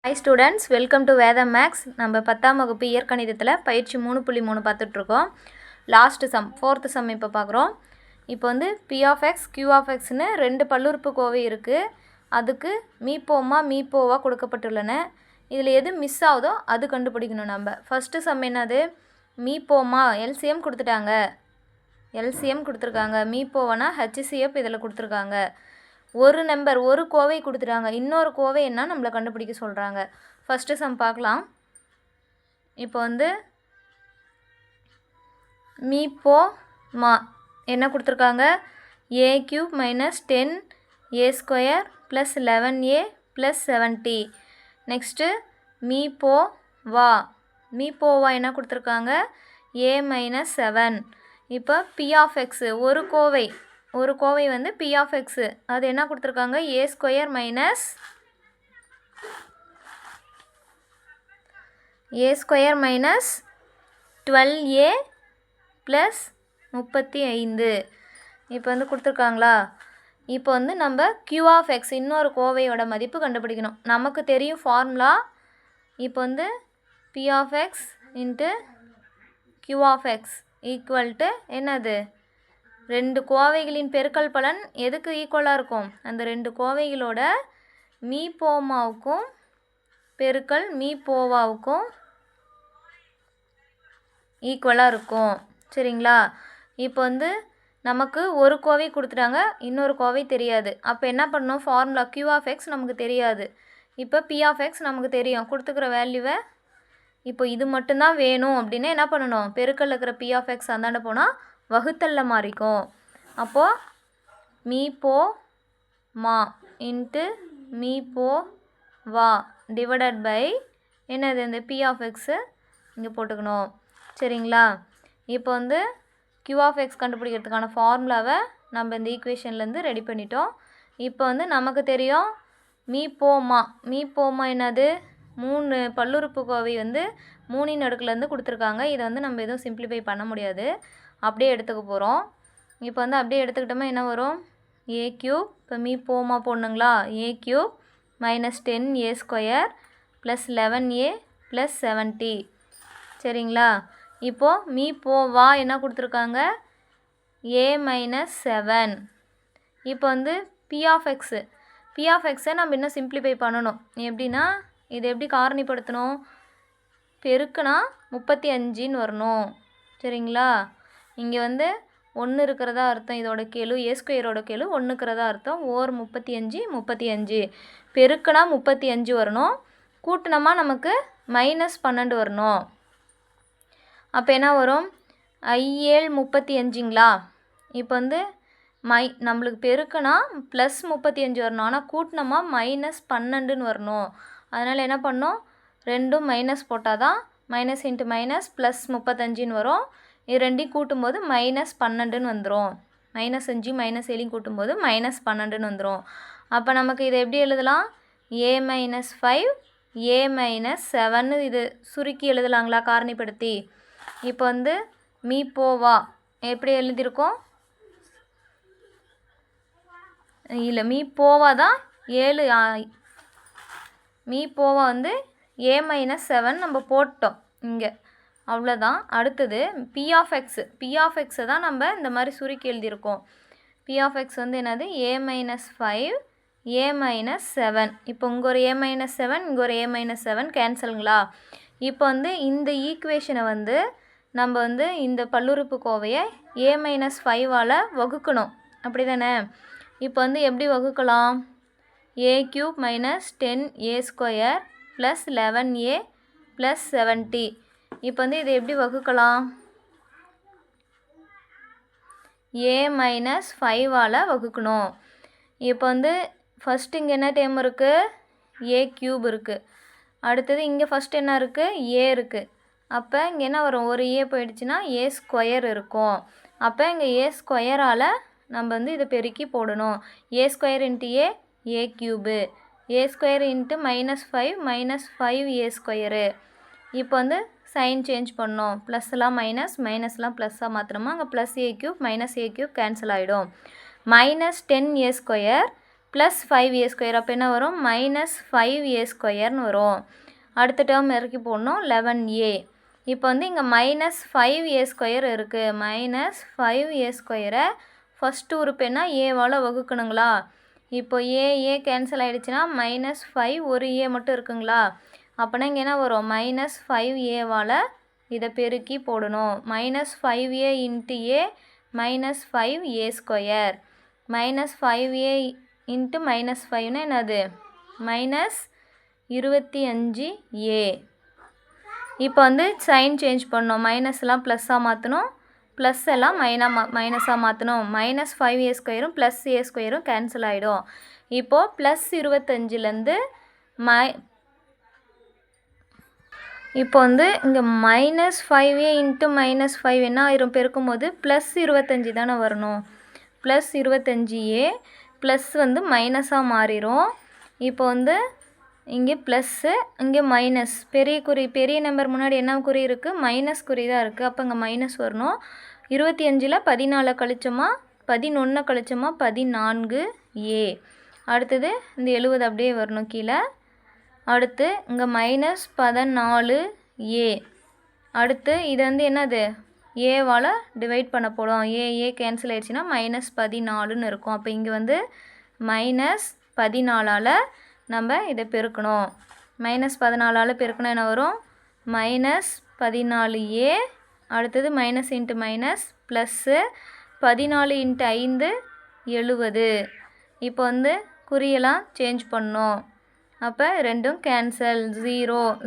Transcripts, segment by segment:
Hi students, welcome to வேதம் maths. நம்ம 10ஆம் வகுப்பு இயற்கணிதத்தில் பயிற்சி 3.3 பார்த்துட்ருக்கோம். லாஸ்ட்டு சம் 4th சம் இப்போ பார்க்குறோம். இப்போ வந்து P of x, Q of xன்னு 2 பல்லுறுப்புக்கோவை இருக்குது. அதுக்கு மீப்போவா கொடுக்கப்பட்டுள்ளன. இதில் எது மிஸ் ஆகுதோ அது கண்டுபிடிக்கணும். நம்ம ஃபஸ்ட்டு சம் என்னது? மீப்போமா எல்சிஎம் கொடுத்துட்டாங்க. எல்சிஎம் கொடுத்துருக்காங்க. மீப்போவானா HCF இதில் கொடுத்துருக்காங்க. ஒரு கோவை கொடுத்துட்டாங்க. இன்னொரு கோவை என்ன நம்மளை கண்டுபிடிக்க சொல்கிறாங்க. ஃபஸ்ட்டு சம் பார்க்கலாம். இப்போ வந்து மீப்போமா என்ன கொடுத்துருக்காங்க? a³ - 10a² + 11a + 70. நெக்ஸ்ட்டு மீப்போவா என்ன கொடுத்துருக்காங்க? a - 7. இப்போ P of x ஒரு கோவை வந்து P of x அது என்ன கொடுத்துருக்காங்க? a² - 12a + 35. இப்போ வந்து கொடுத்துருக்காங்களா? இப்போ வந்து நம்ம Q of x இன்னொரு கோவையோட மதிப்பு கண்டுபிடிக்கணும். நமக்கு தெரியும் ஃபார்முலா. இப்போ வந்து P of x × Q of x = என்னது? 2 கோவைகளின் பெருக்கல் பலன் எதுக்கு ஈக்குவலாக இருக்கும்? அந்த 2 கோவைகளோட மீப்போமாவுக்கும் பெருக்கல் மீப்போவாவுக்கும் ஈக்குவலாக இருக்கும். சரிங்களா? இப்போ வந்து நமக்கு ஒரு கோவை கொடுத்துட்டாங்க, இன்னொரு கோவை தெரியாது. அப்போ என்ன பண்ணணும்? ஃபார்முலா Q of x நமக்கு தெரியாது. இப்போ P of x நமக்கு தெரியும். கொடுத்துக்கிற வேல்யூவை இப்போ இது மட்டும்தான் வேணும் அப்படின்னா என்ன பண்ணணும்? பெருக்கல் இருக்கிற P of x அந்தாண்ட போனால் வகுத்தல்ல மாறிக்கும். அப்போது மீப்போமா × மீப்போவா டிவைடட் பை என்னது? இந்த P of x இங்கே போட்டுக்கணும். சரிங்களா? இப்போ வந்து Q of x கண்டுபிடிக்கிறதுக்கான ஃபார்முலாவை நம்ம இந்த ஈக்குவேஷன்லேருந்து ரெடி பண்ணிட்டோம். இப்போ வந்து நமக்கு தெரியும் மீப்போமா என்னது? 3 பல்லுறுப்புக்கோவை வந்து 3 அடுக்குலேருந்து கொடுத்துருக்காங்க. இதை வந்து நம்ம எதுவும் சிம்பிளிஃபை பண்ண முடியாது. அப்படியே எடுத்துக்க போகிறோம். இப்போ வந்து அப்படியே எடுத்துக்கிட்டோமா என்ன வரும்? a³ இப்போ மீப்போமா போடணுங்களா? a³ - 10a² + 11a + 70. சரிங்களா? இப்போது மீப்போவா என்ன கொடுத்துருக்காங்க? a - 7. இப்போ வந்து P of x நம்ம இன்னும் சிம்பிளிஃபை பண்ணணும். எப்படின்னா இது எப்படி காரணிப்படுத்தணும்? பெருக்குனா 35ன்னு வரணும். சரிங்களா? இங்கே வந்து 1 இருக்கிறதா அர்த்தம். இதோட கெழு a² கெழு 1 இருக்கிறதா அர்த்தம். ஓர் 35 பெருக்குனா 35 வரணும். கூட்டினமா நமக்கு -12 வரணும். அப்போ என்ன வரும்? i7 35ங்களா? இப்போ வந்து நம்மளுக்கு பெருக்குனா +35 வரணும். ஆனால் கூட்டினமா -12ன்னு வரணும். அதனால் என்ன பண்ணணும்? ரெண்டும் மைனஸ் போட்டால் தான் -× -+35ன்னு வரும். இது ரெண்டையும் கூட்டும்போது -12ன்னு வந்துடும். -5 -7 கூட்டும்போது -12ன்னு வந்துடும். அப்போ நமக்கு இதை எப்படி எழுதலாம்? a - 5 a - 7 இது சுருக்கி எழுதலாங்களா காரணிப்படுத்தி? இப்போ வந்து மீப்போவா எப்படி எழுதியிருக்கோம்? இல்லை, மீப்போவா தான் 7. மீப்போவா வந்து a - 7 நம்ம போட்டோம் இங்கே. அவ்வளோதான். அடுத்தது P of x தான் நம்ம இந்த மாதிரி சுருக்கி எழுதியிருக்கோம். P of x வந்து என்னது? a - 5 a - 7. இப்போ இங்கே ஒரு a - 7 இங்கே ஒரு a - 7 கேன்சலுங்களா? இப்போ வந்து இந்த ஈக்குவேஷனை வந்து நம்ம வந்து இந்த பல்லுறுப்புக்கோவையை a - 5ஆல் வகுக்கணும். அப்படி தானே? இப்போ வந்து எப்படி வகுக்கலாம்? a³ - 10a² + 11a + 70. இப்போ வந்து இதை எப்படி வகுக்கலாம்? a - 5ஆல் வகுக்கணும். இப்போ வந்து ஃபஸ்ட்டு இங்கே என்ன டேம் இருக்குது? a³ இருக்குது. அடுத்தது இங்கே ஃபஸ்ட்டு என்ன இருக்குது? a இருக்குது. அப்போ இங்கே என்ன வரும்? ஒரு a போயிடுச்சுன்னா a² இருக்கும். அப்போ இங்கே a²ஆல் நம்ம வந்து இதை பெருக்கி போடணும். a² × a a³. a² × -5 இப்போ வந்து சைன் சேஞ்ச் பண்ணோம். ப்ளஸ்லாம் மைனஸ்லாம் ப்ளஸ்ஸாக மாற்றணுமா? அங்கே +a³ - a³ கேன்சல் ஆகிடும். -10a² plus 5a². அப்போ என்ன வரும்? மைனஸ் 5a² வரும். அடுத்த டேர்ம் இறக்கி போடணும் 11a. இப்போ வந்து இங்கே மைனஸ் 5a² இருக்குது. மைனஸ் 5a² ஃபஸ்ட்டு உறுப்பு என்ன? ஏவால் வகுக்கணுங்களா? இப்போ ஏ கேன்சல் ஆகிடுச்சுன்னா மைனஸ் 5 ஒரு ஏ மட்டும் இருக்குங்களா? அப்போனா இங்கே என்ன வரும்? மைனஸ் 5aவால் இதை பெருக்கி போடணும். Minus 5a into A minus 5a². Minus 5a into minus 5னா என்னது? Minus 25a. இப்போ வந்து சைன் சேஞ்ச் பண்ணணும். மைனஸ்லாம் ப்ளஸ்ஸாக மாற்றணும், ப்ளஸ் எல்லாம் மைனஸாக மாற்றணும். Minus 5a² plus a² cancel ஆகிடும். இப்போது ப்ளஸ் 25லேருந்து இப்போ வந்து இங்கே மைனஸ் 5a இன்ட்டு மைனஸ் 5 என்ன ஆயிரும்? பெருக்கும்போது ப்ளஸ் 25 தானே வரணும். ப்ளஸ் 25a ப்ளஸ் வந்து மைனஸாக மாறிடும். இப்போ வந்து இங்கே ப்ளஸ்ஸு, இங்கே மைனஸ். பெரிய நம்பர் முன்னாடி என்ன குறி இருக்குது? மைனஸ் குறி தான் இருக்குது. அப்போ இங்கே மைனஸ் வரணும். 25ல் 14 கழிச்சோமா 11 கழிச்சோமா 14a. அடுத்தது இந்த 70 அப்படியே வரணும் கீழே. அடுத்து இங்கே மைனஸ் 14a. அடுத்து இது வந்து என்னது? ஏவால் டிவைட் பண்ண போடும். ஏ கேன்சல் ஆகிடுச்சின்னா மைனஸ் 14ன்னு இருக்கும். அப்போ இங்கே வந்து மைனஸ் 14ஆல் நம்ம இதை பெருக்கணும். மைனஸ் 14ஆல் பெருக்கணும் என்ன வரும்? Minus 14a. அடுத்தது minus into minus plus 14 into 5 70. இப்போ வந்து குறியெல்லாம் சேஞ்ச் பண்ணணும். அப்போ ரெண்டும் கேன்சல்.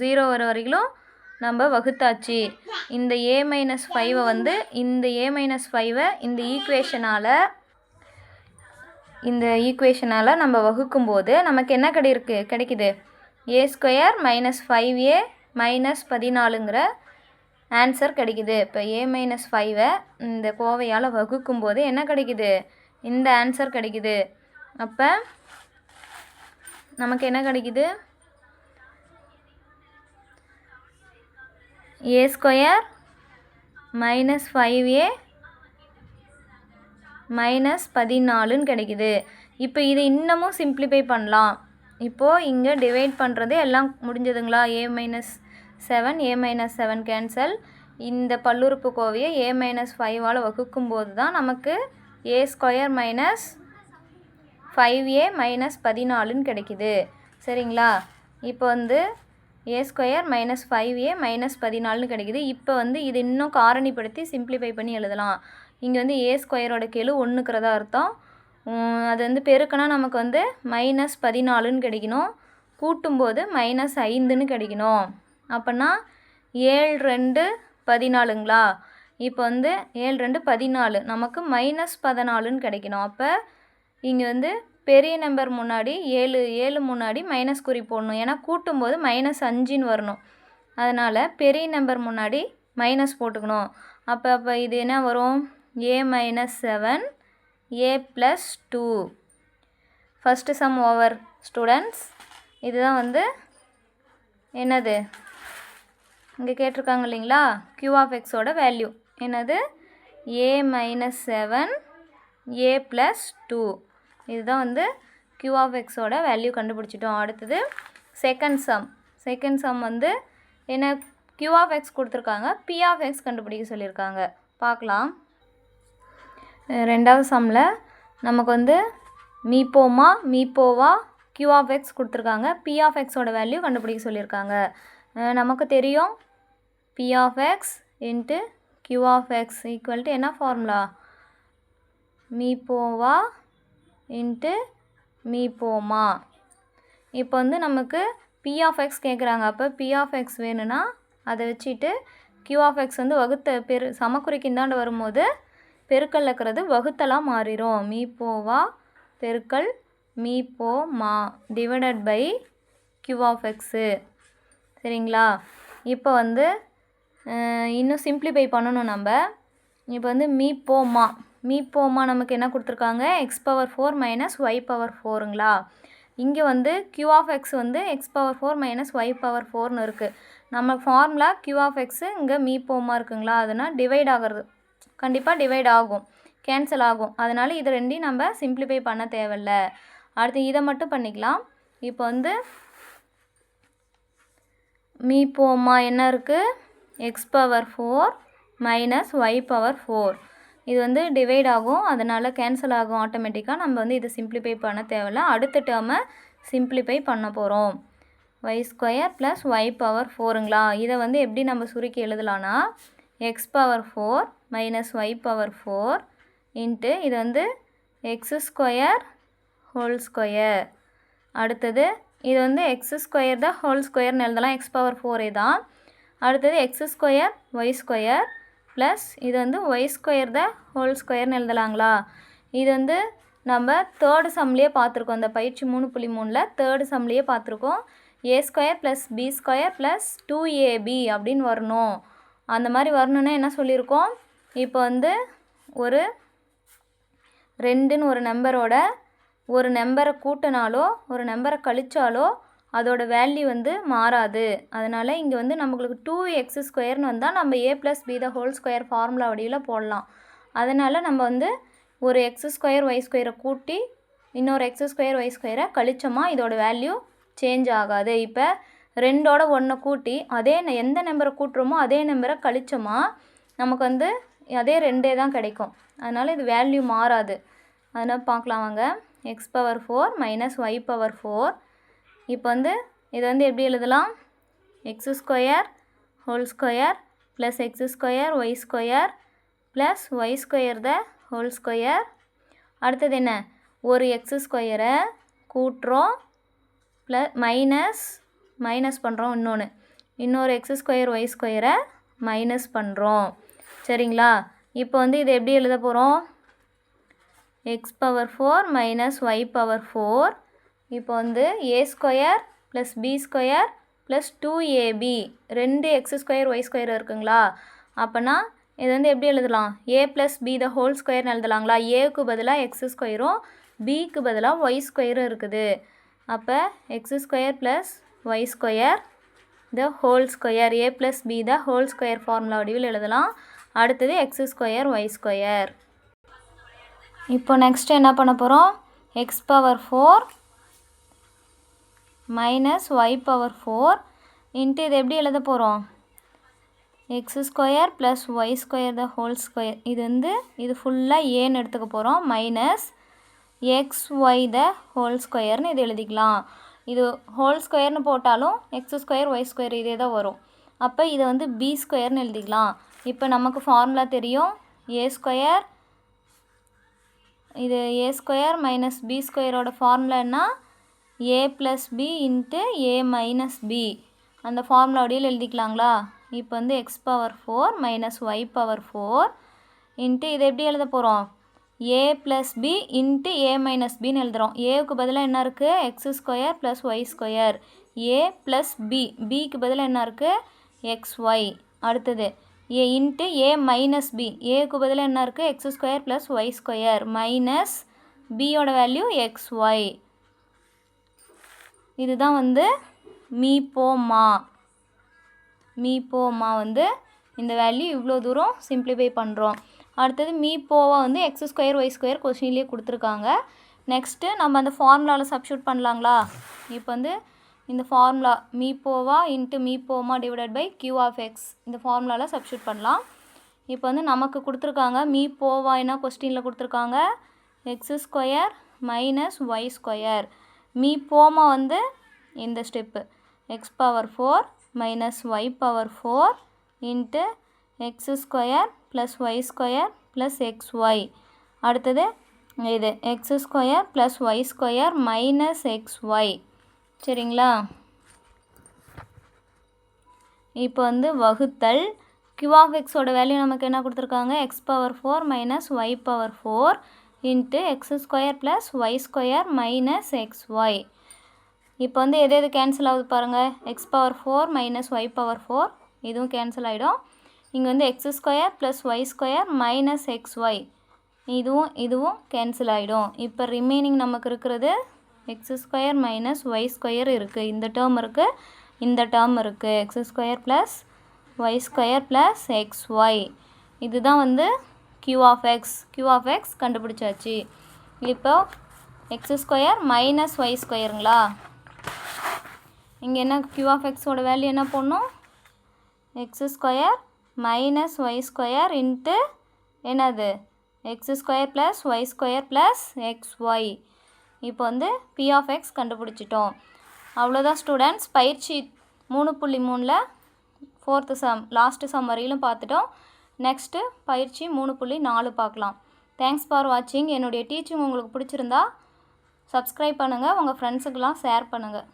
0 வர வரைக்கும் நம்ம வகுத்தாச்சு. இந்த a மைனஸ் 5 வந்து இந்த a மைனஸ் 5 இந்த ஈக்குவேஷனால் நம்ம வகுக்கும்போது நமக்கு என்ன கிடைக்குது? a² minus 5a minus 14ங்கிற answer கிடைக்குது. இப்போ a மைனஸ் 5 இந்த கோவையால் வகுக்கும்போது என்ன கிடைக்குது? இந்த ஆன்சர் கிடைக்குது. அப்போ நமக்கு என்ன கிடைக்குது? a² மைனஸ் 5a மைனஸ் 14ன்னு கிடைக்குது. இப்போ இது இன்னமும் சிம்ப்ளிஃபை பண்ணலாம். இப்போது இங்கே டிவைட் பண்ணுறது எல்லாம் முடிஞ்சதுங்களா? a minus 7 cancel. இந்த பல்லுறுப்பு கோவையை a மைனஸ் 5ஆல் வகுக்கும்போது தான் நமக்கு a² மைனஸ் 5a மைனஸ் 14ன்னு கிடைக்குது. சரிங்களா? இப்போ வந்து a² மைனஸ் 5a மைனஸ் 14ன்னு கிடைக்குது. இப்போ வந்து இது இன்னும் காரணிப்படுத்தி சிம்ப்ளிஃபை பண்ணி எழுதலாம். இங்கே வந்து a² கெழு 1ங்கிறதா அர்த்தம். அது வந்து பெருக்கினா நமக்கு வந்து மைனஸ் 14ன்னு கிடைக்கணும். கூட்டும்போது மைனஸ் 5ன்னு கிடைக்கணும். அப்போனா 7 2 14ங்களா? இப்போ வந்து 7 2 14 நமக்கு மைனஸ் 14ன்னு கிடைக்கணும். அப்போ இங்கே வந்து பெரிய நம்பர் முன்னாடி 7 முன்னாடி மைனஸ் குறி போடணும். ஏன்னா கூட்டும்போது மைனஸ் 5ன்னு வரணும். அதனால் பெரிய நம்பர் முன்னாடி மைனஸ் போட்டுக்கணும். அப்போ இது என்ன வரும்? a minus 7 a plus 2. First some over students. இதுதான் வந்து என்னது இங்கே கேட்டிருக்காங்க இல்லைங்களா? q(x)ஓட வேல்யூ என்னது? a minus 7 a plus 2. இதுதான் வந்து q(x)ஓட வேல்யூ கண்டுபிடிச்சிட்டோம். அடுத்தது செகண்ட் சம் வந்து என்ன? q(x) கொடுத்துருக்காங்க, p(x) கண்டுபிடிக்க சொல்லியிருக்காங்க. பார்க்கலாம். ரெண்டாவது சம்மில் நமக்கு வந்து மீப்போவா q(x) கொடுத்துருக்காங்க, p(x)ஓட வேல்யூ கண்டுபிடிக்க சொல்லியிருக்காங்க. நமக்கு தெரியும் p(x) into q(x) equal to என்ன ஃபார்முலா? மீப்போவா இன்ட்டு மீப்போமா. இப்போ வந்து நமக்கு p(x) கேட்குறாங்க. அப்போ p(x) வேணும்னா அதை வச்சுட்டு q(x) வந்து சமக்குறிக்கு இந்தாண்டு வரும்போது பெருக்கல் இருக்கிறது வகுத்தலாம் மாறிடும். மீப்போவா பெருக்கல் மீப்போமா டிவைடட் பை q(x). சரிங்களா? இப்போ வந்து இன்னும் சிம்ப்ளிஃபை பண்ணணும் நம்ம. இப்போ வந்து மீப்போமா நமக்கு என்ன கொடுத்துருக்காங்க? x⁴ மைனஸ் y⁴ இங்கே வந்து q(x) வந்து x⁴ மைனஸ் y⁴ இருக்குது. நம்ம ஃபார்முலா q(x) இங்கே மீப்போமா இருக்குங்களா? அதனால் டிவைட் ஆகிறது கண்டிப்பாக டிவைட் ஆகும், கேன்சல் ஆகும். அதனால் இது ரெண்டையும் நம்ம சிம்ப்ளிஃபை பண்ண தேவையில்ல. அடுத்து இதை மட்டும் பண்ணிக்கலாம். இப்போ வந்து மீப்போமா என்ன இருக்குது, x power 4 minus Y power 4. இது வந்து டிவைட் ஆகும், அதனால் கேன்சல் ஆகும் ஆட்டோமேட்டிக்காக. நம்ம வந்து இதை சிம்ப்ளிஃபை பண்ண தேவையில்ல. அடுத்த டேர்மை சிம்ப்ளிஃபை பண்ண போகிறோம். Y square plus Y power 4ங்களா. இதை வந்து எப்படி நம்ம சுருக்கி எழுதலான்னா X power 4 minus Y power 4 into இது வந்து எக்ஸ் ஸ்கொயர் ஹோல் ஸ்கொயர். அடுத்தது இது வந்து எக்ஸ் ஸ்கொயர் தான் ஹோல் ஸ்கொயர்னு எழுதலாம், எக்ஸ் பவர் 4 தான். அடுத்தது x square Y square plus இது வந்து ஒய் ஸ்கொயர் த ஹோல் ஸ்கொயர்னு எழுதலாங்களா. இது வந்து நம்ம தேர்டு சம்லேயே பார்த்துருக்கோம், இந்த பயிற்சி 3.3ல் தேர்டு சம்லேயே பார்த்துருக்கோம். A square plus B square plus 2ab அப்படின்னு வரணும். அந்த மாதிரி வரணுன்னா என்ன சொல்லியிருக்கோம், இப்போ வந்து ஒரு 2ன்னு ஒரு நம்பரோட ஒரு நம்பரை கூட்டினாலோ ஒரு நம்பரை கழிச்சாலோ அதோட வேல்யூ வந்து மாறாது. அதனால் இங்கே வந்து நம்மளுக்கு 2x ஸ்கொயர்னு வந்தால் நம்ம a + b the whole square formula வடிவில் போடலாம். அதனால் நம்ம வந்து ஒரு எக்ஸ் ஸ்கொயர் ஒய் ஸ்கொயரை கூட்டி இன்னொரு எக்ஸ் ஸ்கொயர் ஒய் ஸ்கொயரை கழிச்சோமா இதோட வேல்யூ சேஞ்ச் ஆகாது. இப்போ 2ஓட 1 கூட்டி அதே எந்த நம்பரை கூட்டுறோமோ அதே நம்பரை கழிச்சோமா நமக்கு வந்து அதே 2 தான் கிடைக்கும். அதனால் இது வேல்யூ மாறாது. அதனால் பார்க்கலாம் வாங்க. X power 4 minus Y power 4. இப்போ வந்து இதை வந்து எப்படி எழுதலாம், x square whole square plus x square Y square plus Y square the whole square. அடுத்தது என்ன, ஒரு எக்ஸ் ஸ்கொயரை கூட்டுறோம் ப்ளஸ் மைனஸ் பண்ணுறோம், இன்னொரு எக்ஸ் ஸ்கொயர் ஒய் ஸ்கொயரை மைனஸ் பண்ணுறோம். சரிங்களா. இப்போ வந்து இதை எப்படி எழுத போகிறோம், X power 4 minus Y power 4. இப்போ வந்து A square plus B square plus 2ab 2 X square Y square இருக்குங்களா. அப்போனா இது வந்து எப்படி எழுதலாம், a + b த ஹோல் ஸ்கொயர்னு எழுதலாங்களா. ஏக்கு பதிலாக எக்ஸ் ஸ்கொயரும் பிக்கு பதிலாக ஒய் ஸ்கொயரும் இருக்குது. அப்போ x square plus Y square the whole square a + b the whole square formula வடிவில் எழுதலாம். அடுத்தது எக்ஸ் ஸ்கொயர் ஒய் ஸ்கொயர். இப்போ நெக்ஸ்ட் என்ன பண்ண போகிறோம், X power 4 minus Y power 4 into இது எப்படி எழுத போகிறோம், x square plus Y square the whole square. இது வந்து இது ஃபுல்லாக ஏன்னு எடுத்துக்க போகிறோம், minus X y the whole ஸ்கொயர்னு இது எழுதிக்கலாம். இது ஹோல் ஸ்கொயர்னு போட்டாலும் எக்ஸ் ஸ்கொயர் ஒய் ஸ்கொயர் இதே தான் வரும். அப்போ இதை வந்து பி ஸ்கொயர்னு எழுதிக்கலாம். இப்போ நமக்கு ஃபார்முலா தெரியும், ஏ ஸ்கொயர் இது ஏ ஸ்கொயர் மைனஸ் பி ஸ்கொயரோட ஃபார்முலா என்ன, A plus B into A minus B. அந்த ஃபார்முலா வடிவில் எழுதிக்கலாங்களா. இப்போ வந்து X power 4 minus Y power 4 into இதை எப்படி எழுத போகிறோம், A plus B into A minus பின்னு எழுதுகிறோம். ஏவுக்கு பதிலாக என்ன இருக்குது, X square plus Y square. A plus B, பிக்கு பதிலாக என்ன இருக்குது, எக்ஸ் ஒய். அடுத்தது A into A minus B, ஏக்கு பதிலாக என்ன இருக்குது, X square plus Y square minus பியோட வேல்யூ எக்ஸ் ஒய். இதுதான் வந்து மீப்போமா வந்து இந்த வேல்யூ இவ்வளோ தூரம் சிம்ப்ளிஃபை பண்ணுறோம். அடுத்தது மீப்போவா வந்து எக்ஸ் ஸ்கொயர் ஒய் ஸ்கொயர் கொஸ்டின்லேயே கொடுத்துருக்காங்க. நெக்ஸ்ட்டு நம்ம அந்த ஃபார்முலாவில் சப்ஸ்டியூட் பண்ணலாங்களா. இப்போ வந்து இந்த ஃபார்முலா மீப்போவா இன்ட்டு மீப்போமா divided by Q of X இந்த ஃபார்முலாவில் சப்ஸ்டியூட் பண்ணலாம். இப்போ வந்து நமக்கு கொடுத்துருக்காங்க மீப்போவா என்ன கொஸ்டினில் கொடுத்துருக்காங்க, X square minus Y square. மீப்போமா வந்து இந்த step X power 4 minus Y power 4 into X square plus Y square plus X Y. அடுத்தது இது X square plus Y square minus X Y. சரிங்களா. இப்போ வந்து வகுத்தல் கியூ ஆஃப் எக்ஸோட வேல்யூ நமக்கு என்ன கொடுத்துருக்காங்க, x power 4 minus Y power 4 into X square plus Y square minus X y. இப்போ வந்து எது கேன்சல் ஆகுது பாருங்கள், x power 4 minus Y power 4 இதுவும் கேன்சல் ஆகிடும். இங்கே வந்து x square plus Y square minus X y இதுவும் கேன்சல் ஆகிடும். இப்போ ரிமைனிங் நமக்கு இருக்கிறது x square minus Y square இருக்குது, இந்த டேர்ம் இருக்குது, இந்த டேர்ம் இருக்குது, X square plus Y square plus X Y. இதுதான் வந்து கியூ ஆஃப் எக்ஸ் கண்டுபிடிச்சாச்சு. இப்போ எக்ஸ் ஸ்கொயர் மைனஸ் ஒய் ஸ்கொயருங்களா? இங்கே என்ன q ஆஃப் எக்ஸோட வேல்யூ என்ன போடணும்? X square minus Y square into என்னது X square plus Y square plus X Y. இப்போ வந்து p ஆஃப் எக்ஸ் கண்டுபிடிச்சிட்டோம். அவ்வளோதான் ஸ்டூடெண்ட்ஸ். பயிற்சி 3.3ல் 4th சம் லாஸ்ட்டு சம் வரையிலும் பார்த்துட்டோம். நெக்ஸ்ட்டு பயிற்சி 3.4 பார்க்கலாம். தேங்க்ஸ் ஃபார் வாட்சிங். என்னுடைய டீச்சிங் உங்களுக்கு பிடிச்சிருந்தா சப்ஸ்கிரைப் பண்ணுங்கள், உங்கள் ஃப்ரெண்ட்ஸுக்கெலாம் ஷேர் பண்ணுங்கள்.